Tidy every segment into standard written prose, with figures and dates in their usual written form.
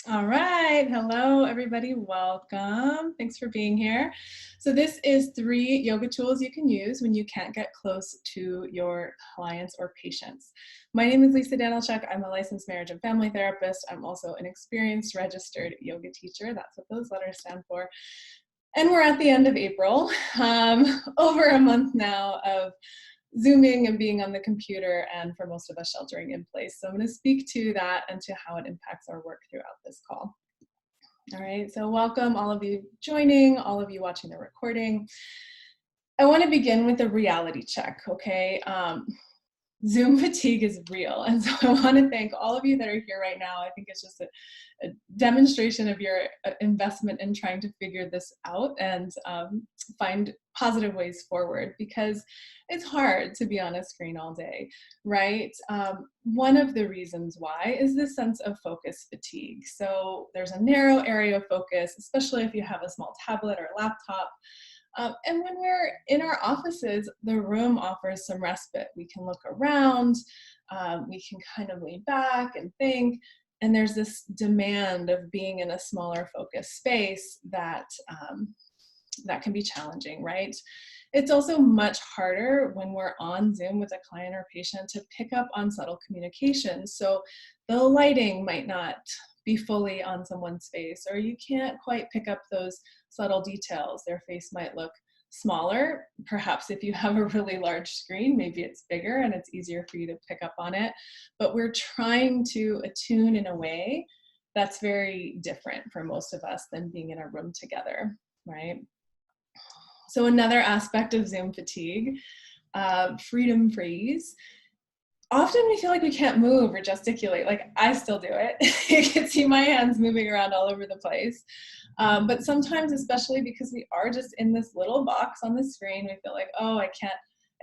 All right. Hello, everybody. Welcome. Thanks for being here. So, this is 3 yoga tools you can use when you can't get close to your clients or patients. My name is Lisa Danilchuk. I'm a licensed marriage and family therapist. I'm also an experienced registered yoga teacher. That's what those letters stand for. And we're at the end of April, over a month now of Zooming and being on the computer, and for most of us, sheltering in place. So I'm going to speak to that and to how it impacts our work throughout this call. All right, so welcome all of you joining, all of you watching the recording. I want to begin with a reality check, okay? Zoom fatigue is real. And so I want to thank all of you that are here right now. I think it's just a demonstration of your investment in trying to figure this out and find positive ways forward, because it's hard to be on a screen all day, right? One of the reasons why is this sense of focus fatigue. So there's a narrow area of focus, especially if you have a small tablet or laptop. And when we're in our offices, the room offers some respite. We can look around, we can kind of lean back and think, and there's this demand of being in a smaller focused space that that can be challenging, right? It's also much harder when we're on Zoom with a client or patient to pick up on subtle communication. So the lighting might not be fully on someone's face, or you can't quite pick up those subtle details. Their face might look smaller. Perhaps if you have a really large screen, maybe it's bigger and it's easier for you to pick up on it. But we're trying to attune in a way that's very different for most of us than being in a room together, right? So another aspect of Zoom fatigue, freedom freeze. Often we feel like we can't move or gesticulate. Like, I still do it. You can see my hands moving around all over the place. But sometimes, especially because we are just in this little box on the screen, we feel like, oh, I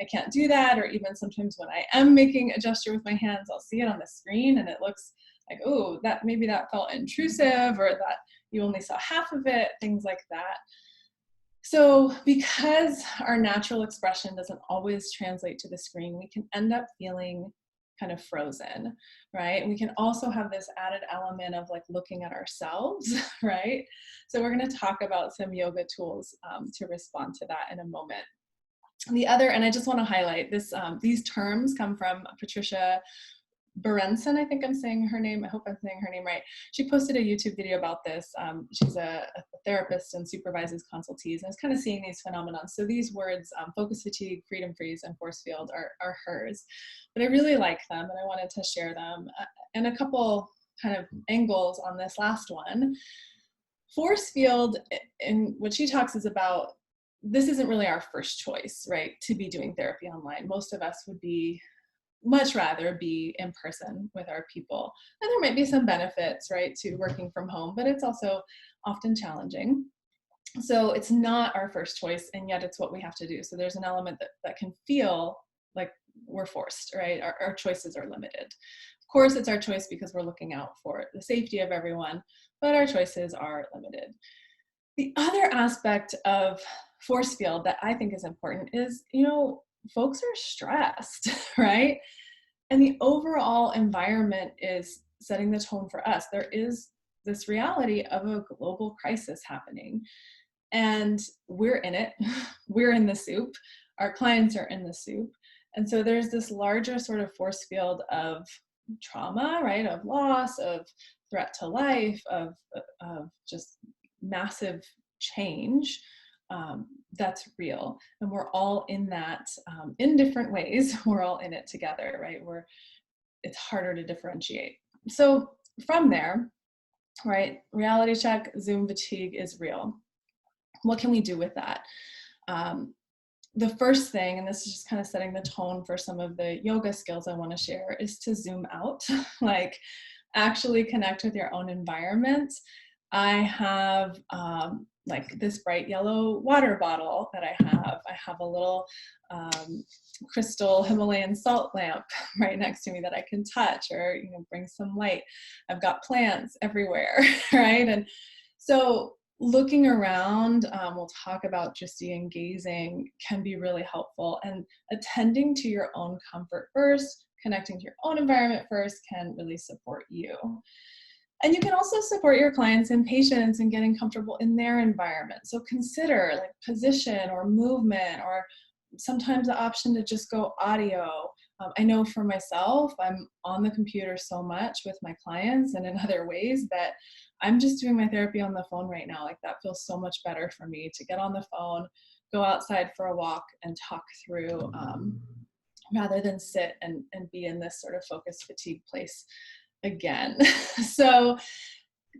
can't do that. Or even sometimes when I am making a gesture with my hands, I'll see it on the screen and it looks like, oh, that maybe that felt intrusive, or that you only saw half of it, things like that. So because our natural expression doesn't always translate to the screen, we can end up feeling kind of frozen, right? And we can also have this added element of like looking at ourselves, right? So we're going to talk about some yoga tools to respond to that in a moment. The other, and I just want to highlight this, these terms come from Patricia Berenson, I think I'm saying her name. I hope I'm saying her name right. She posted a YouTube video about this. She's a therapist and supervises consultees, and is kind of seeing these phenomena. So these words, focus fatigue, freedom freeze, and force field are hers. But I really like them, and I wanted to share them. And a couple kind of angles on this last one. Force field, in what she talks is about, this isn't really our first choice, right? To be doing therapy online. Most of us would be much rather be in person with our people. And there might be some benefits, right, to working from home, but it's also often challenging. So it's not our first choice, and yet it's what we have to do. So there's an element that can feel like we're forced, right? Our choices are limited. Of course, it's our choice because we're looking out for the safety of everyone, but our choices are limited. The other aspect of force field that I think is important is, folks are stressed, right? And the overall environment is setting the tone for us. There is this reality of a global crisis happening, and we're in it. We're in the soup. Our clients are in the soup. And so there's this larger sort of force field of trauma, right? Of loss, of threat to life, of just massive change, that's real. And we're all in that in different ways. We're all in it together, right? It's harder to differentiate. So from there, right, reality check, Zoom fatigue is real. What can we do with that? The first thing, and this is just kind of setting the tone for some of the yoga skills I want to share, is to zoom out, like actually connect with your own environment. I have like this bright yellow water bottle that I have. I have a little crystal Himalayan salt lamp right next to me that I can touch, or bring some light. I've got plants everywhere, right? And so looking around, we'll talk about just de-engaging, can be really helpful, and attending to your own comfort first, connecting to your own environment first, can really support you. And you can also support your clients and patients in getting comfortable in their environment. So consider like position or movement, or sometimes the option to just go audio. I know for myself, I'm on the computer so much with my clients and in other ways that I'm just doing my therapy on the phone right now. Like that feels so much better for me to get on the phone, go outside for a walk and talk through, rather than sit and be in this sort of focus fatigue place again. So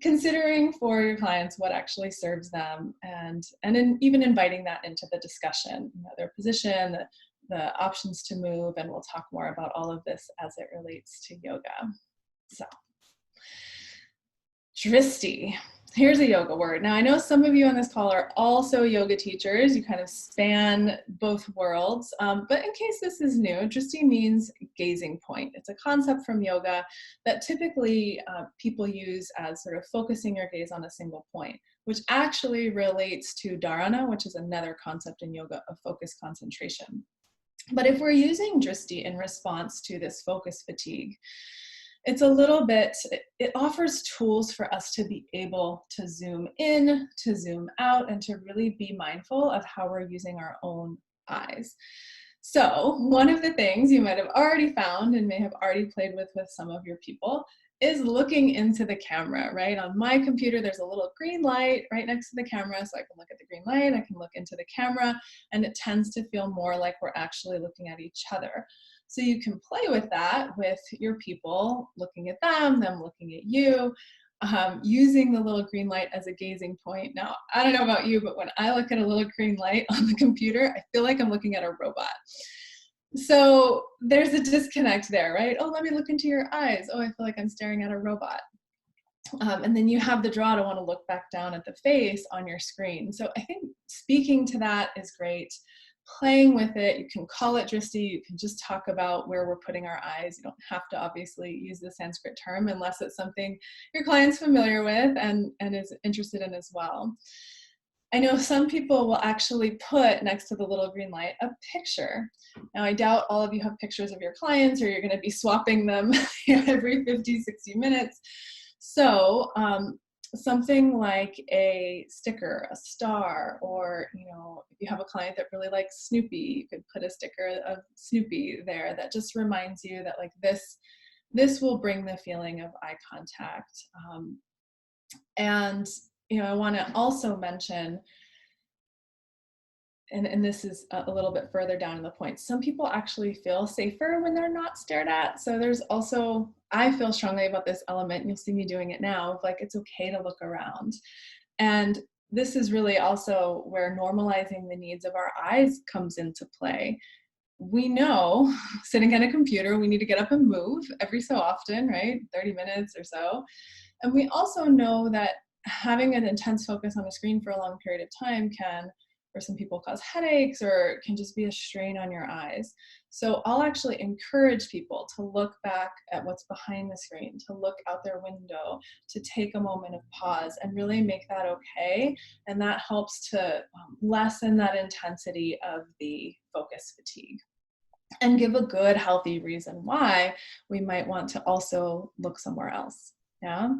considering for your clients what actually serves them, and even inviting that into the discussion, their position, the options to move, and we'll talk more about all of this as it relates to yoga. So Dristi. Here's a yoga word. Now, I know some of you on this call are also yoga teachers. You kind of span both worlds. But in case this is new, Dristi means gazing point. It's a concept from yoga that typically people use as sort of focusing your gaze on a single point, which actually relates to dharana, which is another concept in yoga of focus concentration. But if we're using Dristi in response to this focus fatigue, it's a little bit, it offers tools for us to be able to zoom in, to zoom out, and to really be mindful of how we're using our own eyes. So one of the things you might have already found and may have already played with some of your people is looking into the camera, right? On my computer, there's a little green light right next to the camera, so I can look at the green light, I can look into the camera, and it tends to feel more like we're actually looking at each other. So you can play with that with your people, looking at them looking at you, using the little green light as a gazing point. Now, I don't know about you, but when I look at a little green light on the computer, I feel like I'm looking at a robot. So there's a disconnect there, right? Oh, let me look into your eyes. Oh, I feel like I'm staring at a robot. And then you have the draw to want to look back down at the face on your screen. So I think speaking to that is great. Playing with it, you can call it Dristi, you can just talk about where we're putting our eyes. You don't have to obviously use the Sanskrit term unless it's something your client's familiar with and is interested in as well. I know some people will actually put next to the little green light a picture. Now, I doubt all of you have pictures of your clients, or you're going to be swapping them every 50, 60 minutes. So something like a sticker, a star, or if you have a client that really likes Snoopy, you could put a sticker of Snoopy there that just reminds you that like this will bring the feeling of eye contact. And I want to also mention, and this is a little bit further down in the point, some people actually feel safer when they're not stared at. So there's also, I feel strongly about this element, and you'll see me doing it now, of like it's okay to look around. And this is really also where normalizing the needs of our eyes comes into play. We know sitting at a computer, we need to get up and move every so often, right? 30 minutes or so. And we also know that having an intense focus on a screen for a long period of time can, for some people, cause headaches, or can just be a strain on your eyes. So I'll actually encourage people to look back at what's behind the screen, to look out their window, to take a moment of pause and really make that okay. And that helps to lessen that intensity of the focus fatigue and give a good, healthy reason why we might want to also look somewhere else. Yeah.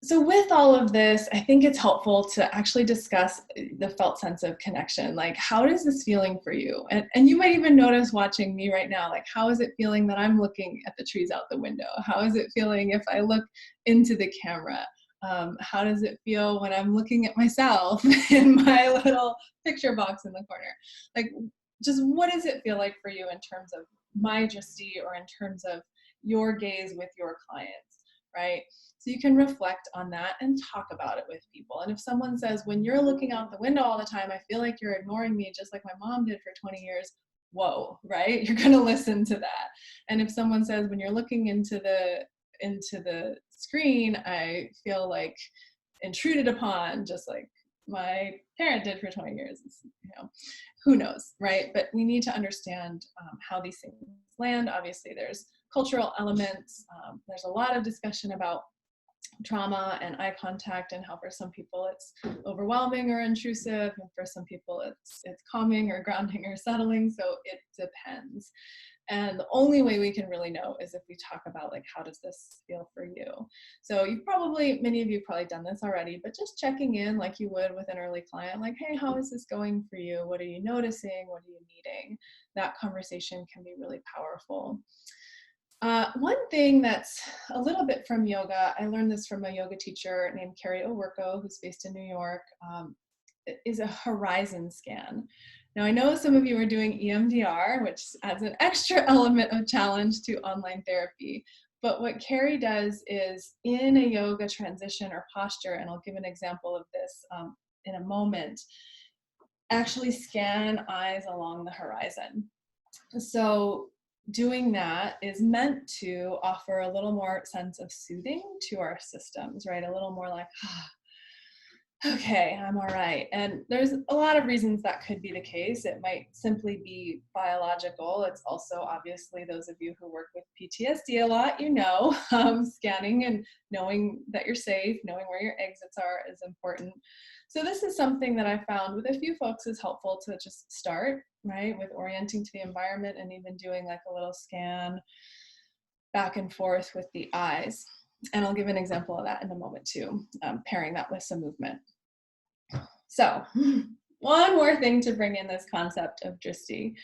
So with all of this, I think it's helpful to actually discuss the felt sense of connection. Like, how is this feeling for you? And you might even notice watching me right now, like, how is it feeling that I'm looking at the trees out the window? How is it feeling if I look into the camera? How does it feel when I'm looking at myself in my little picture box in the corner? Like, just what does it feel like for you in terms of my Dristi, or in terms of your gaze with your clients, right? So you can reflect on that and talk about it with people. And if someone says, when you're looking out the window all the time, I feel like you're ignoring me just like my mom did for 20 years, whoa, right? You're going to listen to that. And if someone says, when you're looking into the screen, I feel like intruded upon, just like my parent did for 20 years, who knows, right? But we need to understand how these things land. Obviously, there's cultural elements. There's a lot of discussion about trauma and eye contact, and how for some people it's overwhelming or intrusive, and for some people it's calming or grounding or settling. So it depends. And the only way we can really know is if we talk about like, how does this feel for you? So many of you probably done this already, but just checking in like you would with an early client, like, hey, how is this going for you? What are you noticing? What are you needing? That conversation can be really powerful. One thing that's a little bit from yoga, I learned this from a yoga teacher named Carrie Owerko, who's based in New York, is a horizon scan. Now, I know some of you are doing EMDR, which adds an extra element of challenge to online therapy. But what Carrie does is in a yoga transition or posture, and I'll give an example of this in a moment, actually scan eyes along the horizon. So doing that is meant to offer a little more sense of soothing to our systems, right? A little more like, okay, I'm all right. And there's a lot of reasons that could be the case. It might simply be biological. It's also obviously those of you who work with PTSD a lot, scanning and knowing that you're safe, knowing where your exits are is important. So this is something that I found with a few folks is helpful to just start, right, with orienting to the environment and even doing like a little scan back and forth with the eyes. And I'll give an example of that in a moment too, pairing that with some movement. So one more thing to bring in this concept of Drishti.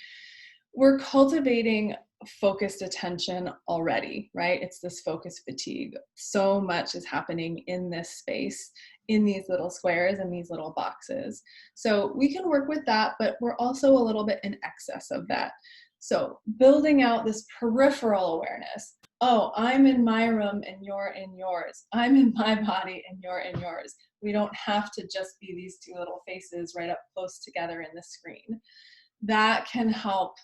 We're cultivating focused attention already, right? It's this focus fatigue. So much is happening in this space, in these little squares and these little boxes. So we can work with that, but we're also a little bit in excess of that. So building out this peripheral awareness. Oh, I'm in my room and you're in yours. I'm in my body and you're in yours. We don't have to just be these two little faces right up close together in the screen. That can help,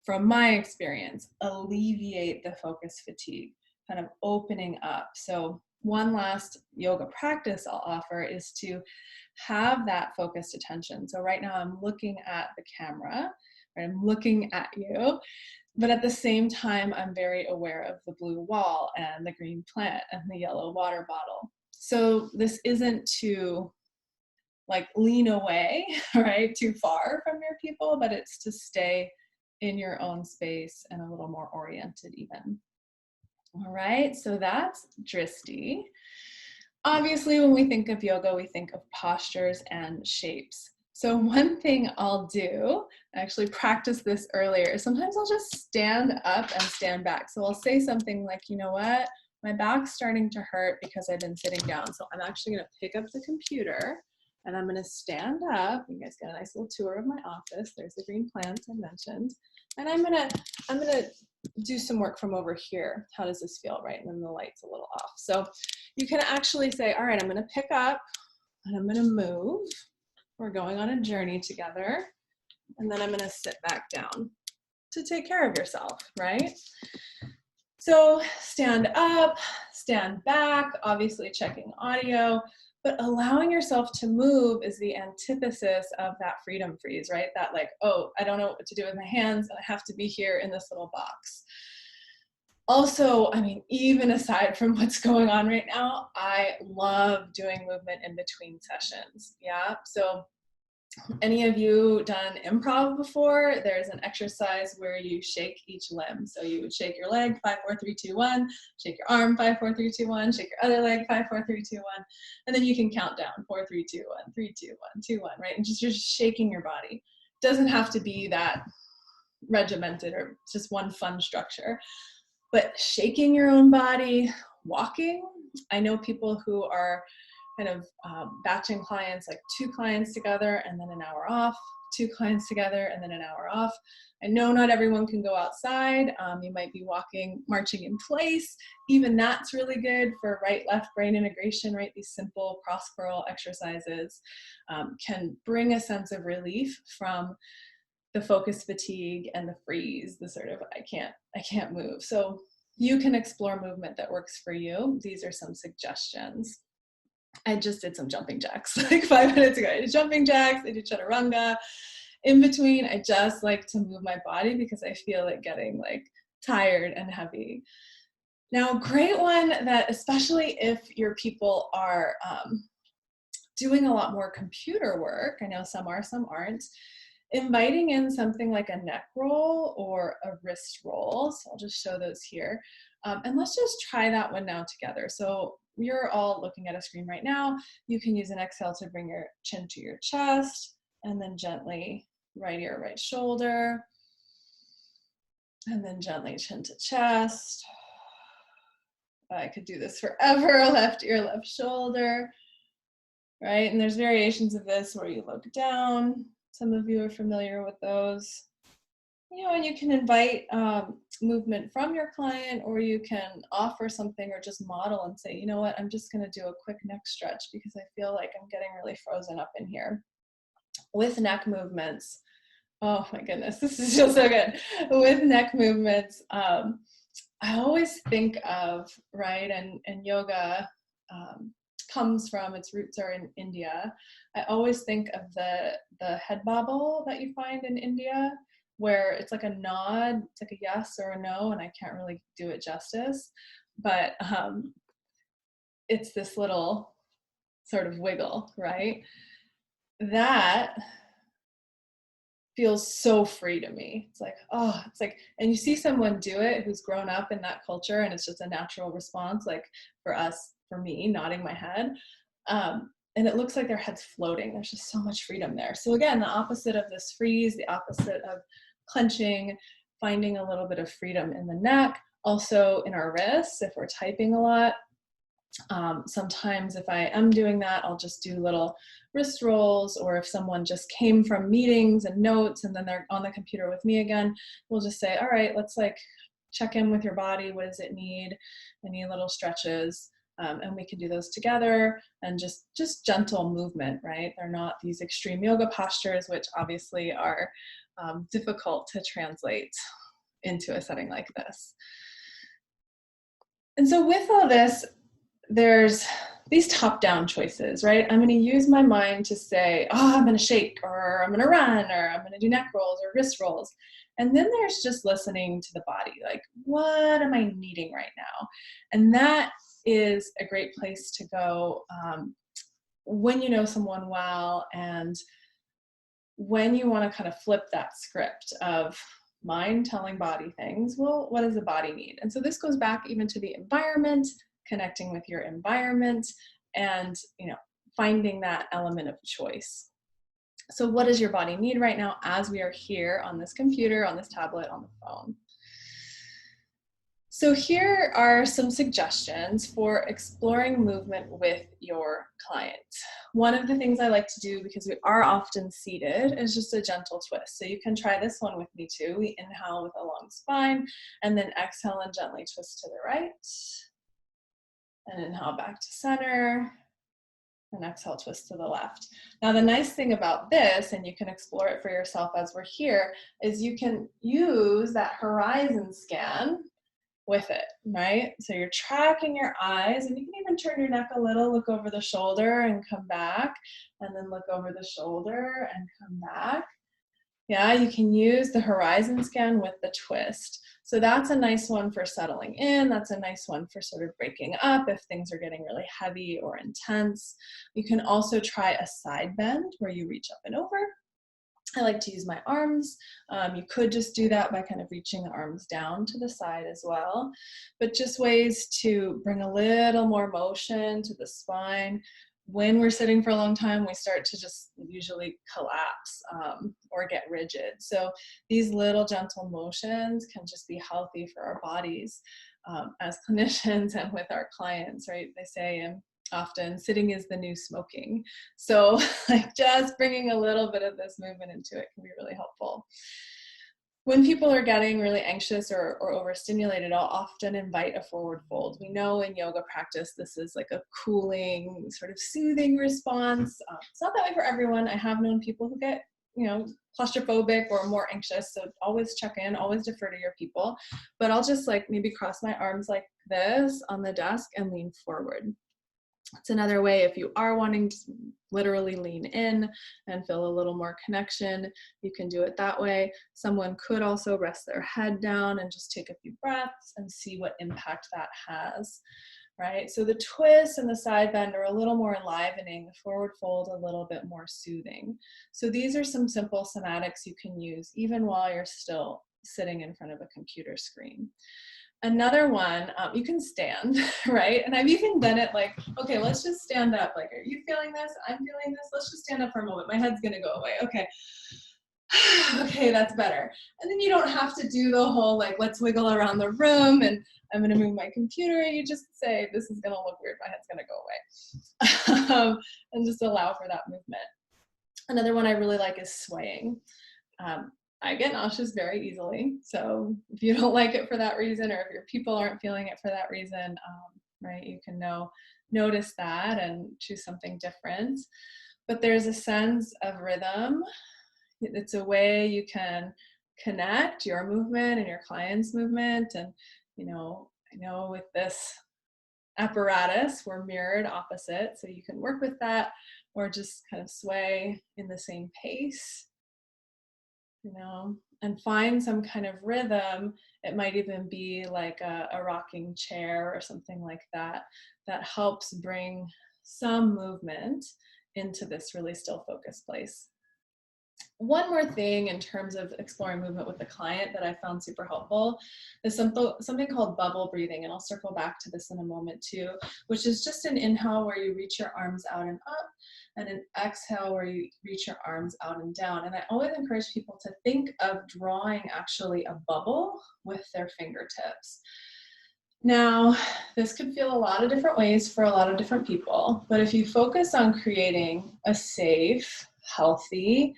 from my experience, alleviate the focus fatigue, kind of opening up. So one last yoga practice I'll offer is to have that focused attention. So right now I'm looking at the camera, right? I'm looking at you, but at the same time, I'm very aware of the blue wall and the green plant and the yellow water bottle. So this isn't to like lean away, right, too far from your people, but it's to stay in your own space and a little more oriented even. All right, so that's Drishti. Obviously, when we think of yoga, we think of postures and shapes. So one thing I'll do, I actually practiced this earlier, sometimes I'll just stand up and stand back. So I'll say something like, you know what, my back's starting to hurt because I've been sitting down. So I'm actually gonna pick up the computer and I'm gonna stand up. You guys get a nice little tour of my office. There's the green plants I mentioned. And I'm gonna do some work from over here. How does this feel, right? And then the light's a little off. So you can actually say, all right, I'm gonna pick up and I'm gonna move. We're going on a journey together. And then I'm gonna sit back down to take care of yourself, right? So stand up, stand back, obviously checking audio, but allowing yourself to move is the antithesis of that freedom freeze, right? That like, oh, I don't know what to do with my hands and I have to be here in this little box. Also, I mean, even aside from what's going on right now, I love doing movement in between sessions, yeah? So any of you done improv before? There's an exercise where you shake each limb. So you would shake your leg, 5, 4, 3, 2, 1, shake your arm, 5, 4, 3, 2, 1, shake your other leg, 5, 4, 3, 2, 1, and then you can count down, 4, 3, 2, 1, 3, 2, 1, 2, 1, right? And you're just shaking your body. Doesn't have to be that regimented or just one fun structure, but shaking your own body, walking. I know people who are kind of batching clients, like 2 clients together and then an hour off, 2 clients together and then an hour off. I know not everyone can go outside. You might be walking, marching in place. Even that's really good for right-left brain integration, right? These simple cross-curl exercises can bring a sense of relief from the focus fatigue and the freeze, the sort of I can't move. So you can explore movement that works for you. These are some suggestions. I just did some jumping jacks like 5 minutes ago. I did jumping jacks, I did chaturanga. In between, I just like to move my body because I feel it getting like tired and heavy. Now, great one that especially if your people are doing a lot more computer work, I know some are, some aren't, inviting in something like a neck roll or a wrist roll. So I'll just show those here. And let's just try that one now together. So you're all looking at a screen right now. You can use an exhale to bring your chin to your chest, and then gently right ear, right shoulder, and then gently chin to chest. I could do this forever. Left ear, left shoulder, right? And there's variations of this where you look down. Some of you are familiar with those. You know, and you can invite movement from your client, or you can offer something or just model and say, you know what, I'm just going to do a quick neck stretch because I feel like I'm getting really frozen up in here. With neck movements, oh my goodness, this is just so good. With neck movements, I always think of, right, and yoga comes from, its roots are in India. I always think of the head bobble that you find in India, where it's like a nod, it's like a yes or a no, and I can't really do it justice, but it's this little sort of wiggle, right? That feels so free to me. It's like, oh, it's like, and you see someone do it who's grown up in that culture, and it's just a natural response, like for us, for me, nodding my head. And it looks like their head's floating. There's just so much freedom there. So again, the opposite of this freeze, the opposite of clenching, finding a little bit of freedom in the neck, also in our wrists if we're typing a lot. Sometimes if I am doing that, I'll just do little wrist rolls, or if someone just came from meetings and notes and then they're on the computer with me again, we'll just say, all right, let's like check in with your body. What does it need? Any little stretches? And we can do those together, and just gentle movement, right? They're not these extreme yoga postures, which obviously are difficult to translate into a setting like this. And so with all this, there's these top-down choices, right? I'm going to use my mind to say, oh, I'm going to shake, or I'm going to run, or I'm going to do neck rolls or wrist rolls. And then there's just listening to the body, like, what am I needing right now? And that is a great place to go when you know someone well, and when you want to kind of flip that script of mind telling body things. Well, what does the body need? And so this goes back even to the environment, connecting with your environment, and finding that element of choice. So what does your body need right now as we are here on this computer, on this tablet, on the phone? So here are some suggestions for exploring movement with your client. One of the things I like to do, because we are often seated, is just a gentle twist. So you can try this one with me too. We inhale with a long spine, and then exhale and gently twist to the right. And inhale back to center, and exhale, twist to the left. Now the nice thing about this, and you can explore it for yourself as we're here, is you can use that horizon scan with it, right? So you're tracking your eyes, and you can even turn your neck a little, look over the shoulder and come back, and then look over the shoulder and come back. Yeah, you can use the horizon scan with the twist. So that's a nice one for settling in. That's a nice one for sort of breaking up if things are getting really heavy or intense. You can also try a side bend where you reach up and over. I like to use my arms. You could just do that by kind of reaching the arms down to the side as well, but just ways to bring a little more motion to the spine. When we're sitting for a long time, we start to just usually collapse or get rigid. So these little gentle motions can just be healthy for our bodies as clinicians and with our clients, right? They say often sitting is the new smoking. So like just bringing a little bit of this movement into it can be really helpful. When people are getting really anxious or overstimulated, I'll often invite a forward fold. We know in yoga practice, this is like a cooling, sort of soothing response. It's not that way for everyone. I have known people who get, claustrophobic or more anxious. So always check in, always defer to your people. But I'll just like maybe cross my arms like this on the desk and lean forward. It's another way if you are wanting to literally lean in and feel a little more connection, you can do it that way. Someone could also rest their head down and just take a few breaths and see what impact that has. right? So the twist and the side bend are a little more enlivening, the forward fold a little bit more soothing. So these are some simple somatics you can use even while you're still sitting in front of a computer screen. Another one, you can stand, right? And I've even done it like, okay, let's just stand up. Like, are you feeling this? I'm feeling this. Let's just stand up for a moment. My head's gonna go away. Okay. Okay, that's better. And then you don't have to do the whole like, let's wiggle around the room and I'm gonna move my computer. You just say, this is gonna look weird. My head's gonna go away. And just allow for that movement. Another one I really like is swaying. I get nauseous very easily. So if you don't like it for that reason, or if your people aren't feeling it for that reason, right, you can notice that and choose something different. But there's a sense of rhythm. It's a way you can connect your movement and your client's movement. And, I know with this apparatus, we're mirrored opposite. So you can work with that or just kind of sway in the same pace. And find some kind of rhythm. It might even be like a rocking chair or something like that, that helps bring some movement into this really still focused place. One more thing in terms of exploring movement with the client that I found super helpful is something called bubble breathing, and I'll circle back to this in a moment too, which is just an inhale where you reach your arms out and up, and an exhale where you reach your arms out and down. And I always encourage people to think of drawing actually a bubble with their fingertips. Now, this could feel a lot of different ways for a lot of different people, but if you focus on creating a safe, healthy,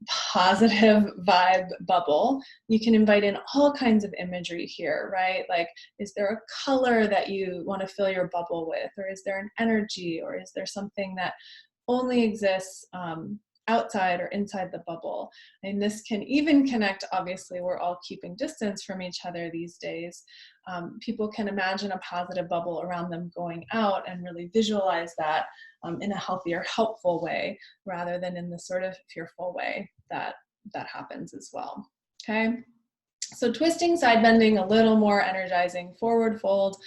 positive vibe bubble, you can invite in all kinds of imagery here, right? Like, is there a color that you want to fill your bubble with? Or is there an energy? Or is there something that only exists outside or inside the bubble? And this can even connect, obviously, we're all keeping distance from each other these days. People can imagine a positive bubble around them going out and really visualize that in a healthier, helpful way, rather than in the sort of fearful way that happens as well. Okay. So twisting, side bending, a little more energizing, forward fold,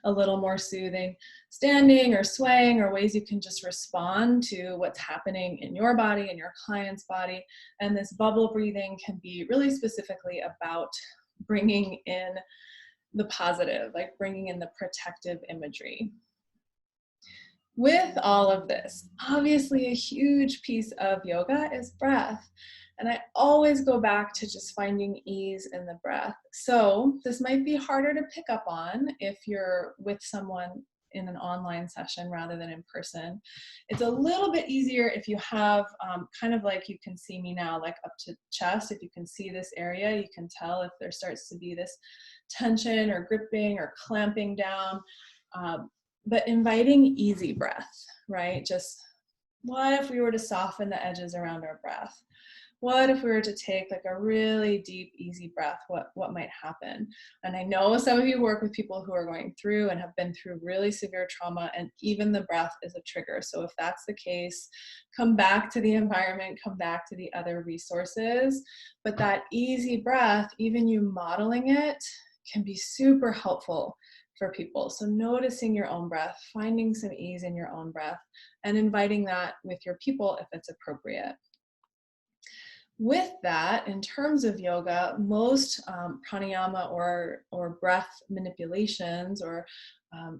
a little more soothing, standing or swaying, or ways you can just respond to what's happening in your body and your client's body. And this bubble breathing can be really specifically about bringing in the positive, like bringing in the protective imagery. With all of this, obviously a huge piece of yoga is breath. And I always go back to just finding ease in the breath. So this might be harder to pick up on if you're with someone in an online session rather than in person. It's a little bit easier if you have kind of like, you can see me now, like up to chest. If you can see this area, you can tell if there starts to be this tension or gripping or clamping down. But inviting easy breath, right? Just what if we were to soften the edges around our breath? What if we were to take like a really deep, easy breath? What might happen? And I know some of you work with people who are going through and have been through really severe trauma, and even the breath is a trigger. So if that's the case, come back to the environment, come back to the other resources. But that easy breath, even you modeling it, can be super helpful for people. So noticing your own breath, finding some ease in your own breath, and inviting that with your people if it's appropriate. With that, in terms of yoga, most pranayama or breath manipulations or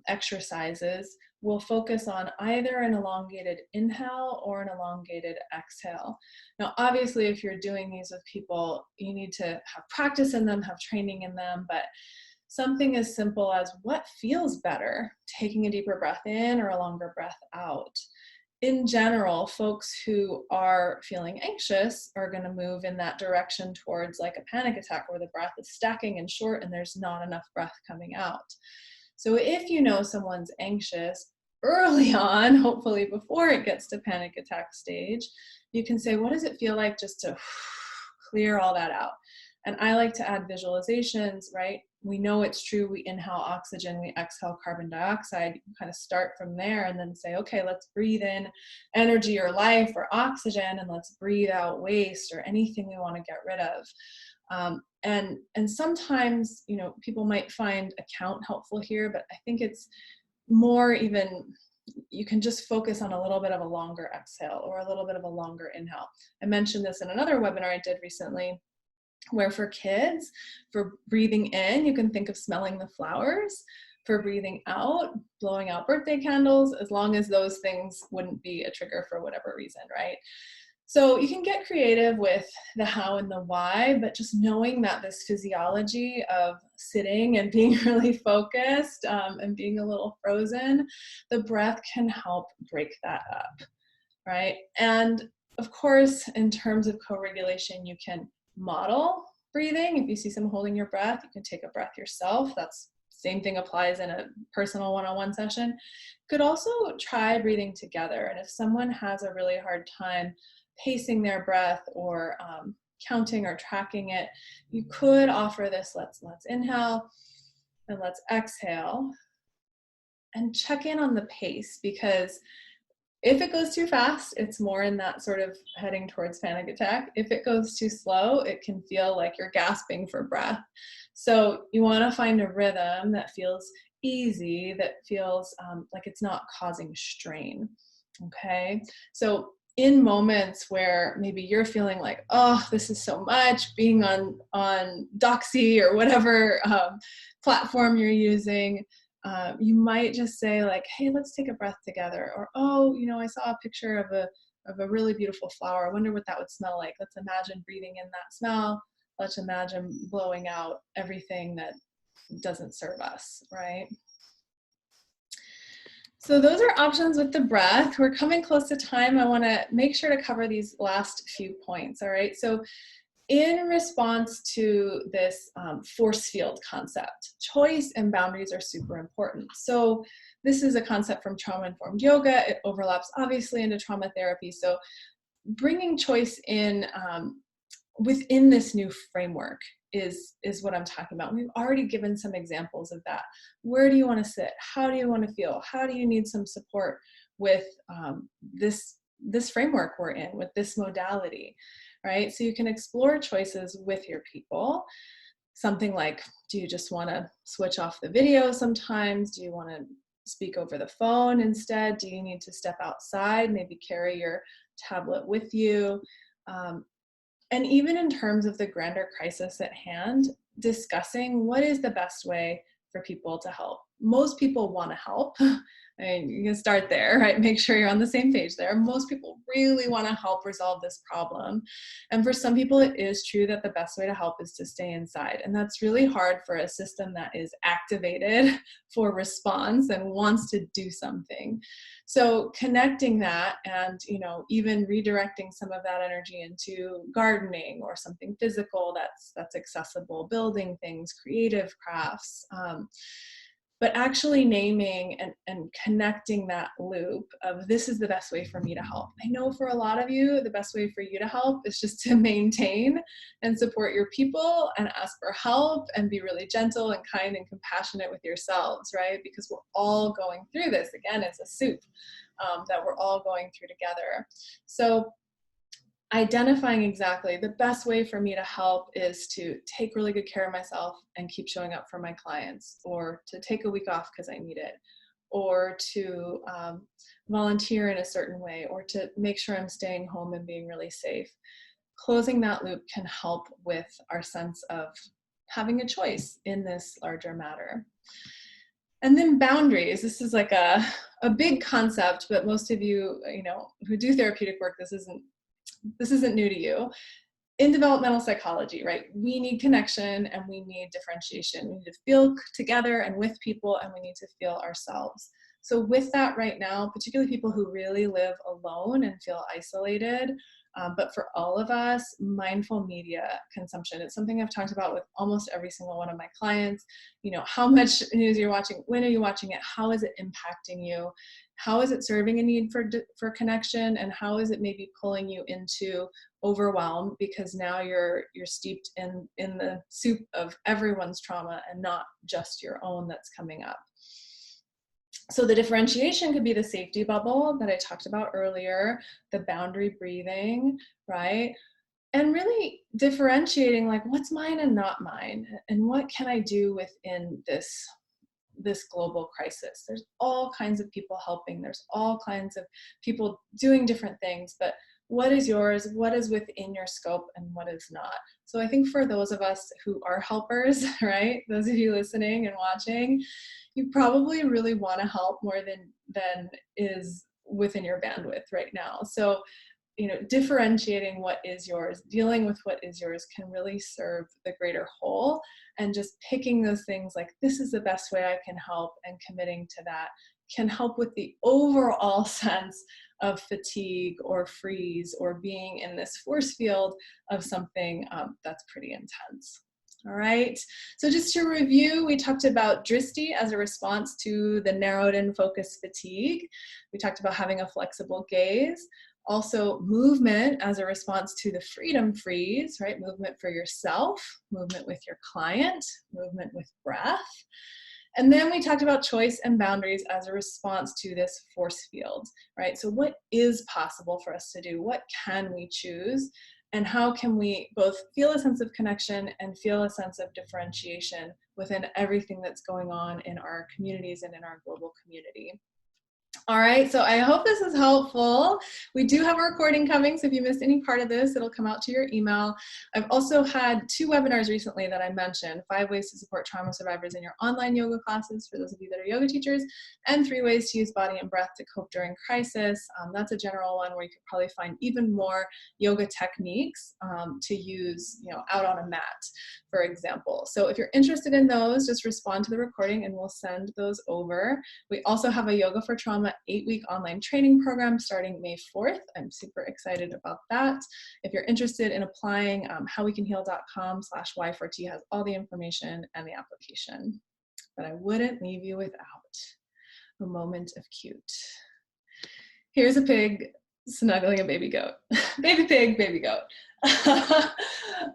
exercises will focus on either an elongated inhale or an elongated exhale. Now, obviously, if you're doing these with people, you need to have practice in them, have training in them, but something as simple as what feels better, taking a deeper breath in or a longer breath out. In general, folks who are feeling anxious are going to move in that direction towards like a panic attack where the breath is stacking and short and there's not enough breath coming out. So if you know someone's anxious early on, hopefully before it gets to panic attack stage, you can say, what does it feel like just to clear all that out? And I like to add visualizations, right? We know it's true. We inhale oxygen, we exhale carbon dioxide. You can kind of start from there and then say, okay, let's breathe in energy or life or oxygen, and let's breathe out waste or anything we want to get rid of. And sometimes, you know, people might find a count helpful here, but I think it's more even, you can just focus on a little bit of a longer exhale or a little bit of a longer inhale. I mentioned this in another webinar I did recently, where for kids, for breathing in, you can think of smelling the flowers. For breathing out, blowing out birthday candles, as long as those things wouldn't be a trigger for whatever reason, right? So you can get creative with the how and the why, but just knowing that this physiology of sitting and being really focused and being a little frozen, the breath can help break that up, right? And of course, in terms of co-regulation, you can model breathing. If you see someone holding your breath, you can take a breath yourself. That's same thing applies in a personal one-on-one session. Could also try breathing together. And if someone has a really hard time pacing their breath or counting or tracking it, you could offer this, let's inhale and let's exhale, and check in on the pace, because if it goes too fast, it's more in that sort of heading towards panic attack. If it goes too slow, it can feel like you're gasping for breath. So you want to find a rhythm that feels easy, that feels like it's not causing strain. Okay, so in moments where maybe you're feeling like, oh, this is so much, being on Doxy or whatever platform you're using, you might just say like, hey, let's take a breath together. Or, oh, you know, I saw a picture of a really beautiful flower. I wonder what that would smell like. Let's imagine breathing in that smell. Let's imagine blowing out everything that doesn't serve us, right? So those are options with the breath. We're coming close to time. I want to make sure to cover these last few points, all right? So in response to this force field concept, choice and boundaries are super important. So this is a concept from trauma-informed yoga. It overlaps obviously into trauma therapy. So bringing choice in within this new framework is what I'm talking about. We've already given some examples of that. Where do you want to sit? How do you want to feel? How do you need some support with this framework we're in, with this modality, right? So you can explore choices with your people. Something like, do you just want to switch off the video sometimes? Do you want to speak over the phone instead? Do you need to step outside, maybe carry your tablet with you? And even in terms of the grander crisis at hand, discussing what is the best way for people to help. Most people want to help. I mean, you can start there, right? Make sure you're on the same page there. Most people really want to help resolve this problem. And for some people, it is true that the best way to help is to stay inside. And that's really hard for a system that is activated for response and wants to do something. So connecting that and, you know, even redirecting some of that energy into gardening or something physical that's accessible, building things, creative crafts, but actually naming and connecting that loop of this is the best way for me to help. I know for a lot of you, the best way for you to help is just to maintain and support your people and ask for help and be really gentle and kind and compassionate with yourselves, right? Because we're all going through this. Again, it's a soup that we're all going through together. So identifying exactly the best way for me to help is to take really good care of myself and keep showing up for my clients, or to take a week off because I need it, or to volunteer in a certain way, or to make sure I'm staying home and being really safe. Closing that loop can help with our sense of having a choice in this larger matter. And then boundaries. This is like a big concept, but most of you, you know, who do therapeutic work, this isn't new to you. In developmental psychology, right, we need connection and we need differentiation. We need to feel together and with people, and we need to feel ourselves. So with that right now, particularly people who really live alone and feel isolated, but for all of us, mindful media consumption, it's something I've talked about with almost every single one of my clients. You know, how much news you're watching, when are you watching it, how is it impacting you? How is it serving a need for connection, and how is it maybe pulling you into overwhelm because now you're steeped in the soup of everyone's trauma and not just your own that's coming up. So the differentiation could be the safety bubble that I talked about earlier, the boundary breathing, right? And really differentiating like what's mine and not mine, and what can I do within this global crisis. There's all kinds of people helping. There's all kinds of people doing different things, but what is yours? What is within your scope and what is not? So I think for those of us who are helpers, right? Those of you listening and watching, you probably really want to help more than is within your bandwidth right now. So differentiating what is yours, dealing with what is yours can really serve the greater whole. And just picking those things like, this is the best way I can help, and committing to that can help with the overall sense of fatigue or freeze or being in this force field of something that's pretty intense. All right, so just to review, we talked about Dristi as a response to the narrowed in focus fatigue. We talked about having a flexible gaze. Also, movement as a response to the freedom freeze, right? Movement for yourself, movement with your client, movement with breath. And then we talked about choice and boundaries as a response to this force field, right? So what is possible for us to do? What can we choose? And how can we both feel a sense of connection and feel a sense of differentiation within everything that's going on in our communities and in our global community? All right, so I hope this is helpful. We do have a recording coming, so if you missed any part of this, it'll come out to your email. I've also had 2 webinars recently that I mentioned: 5 ways to support trauma survivors in your online yoga classes for those of you that are yoga teachers, and 3 ways to use body and breath to cope during crisis. That's a general one where you could probably find even more yoga techniques to use, out on a mat, for example. So if you're interested in those, just respond to the recording and we'll send those over. We also have a Yoga for Trauma 8-week online training program starting May 4th. I'm super excited about that. If you're interested in applying, howwecanheal.com/Y4T has all the information and the application. But I wouldn't leave you without a moment of cute. Here's a pig snuggling a baby goat. Baby pig, baby goat.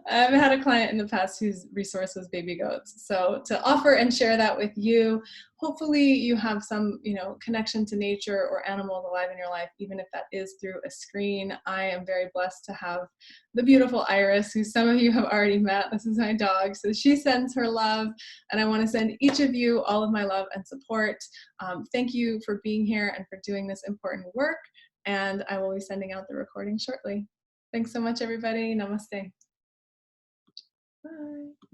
I've had a client in the past whose resource was baby goats. So to offer and share that with you, hopefully you have some, connection to nature or animals alive in your life, even if that is through a screen. I am very blessed to have the beautiful Iris, who some of you have already met. This is my dog. So she sends her love, and I want to send each of you all of my love and support. Thank you for being here and for doing this important work. And I will be sending out the recording shortly. Thanks so much, everybody. Namaste. Bye.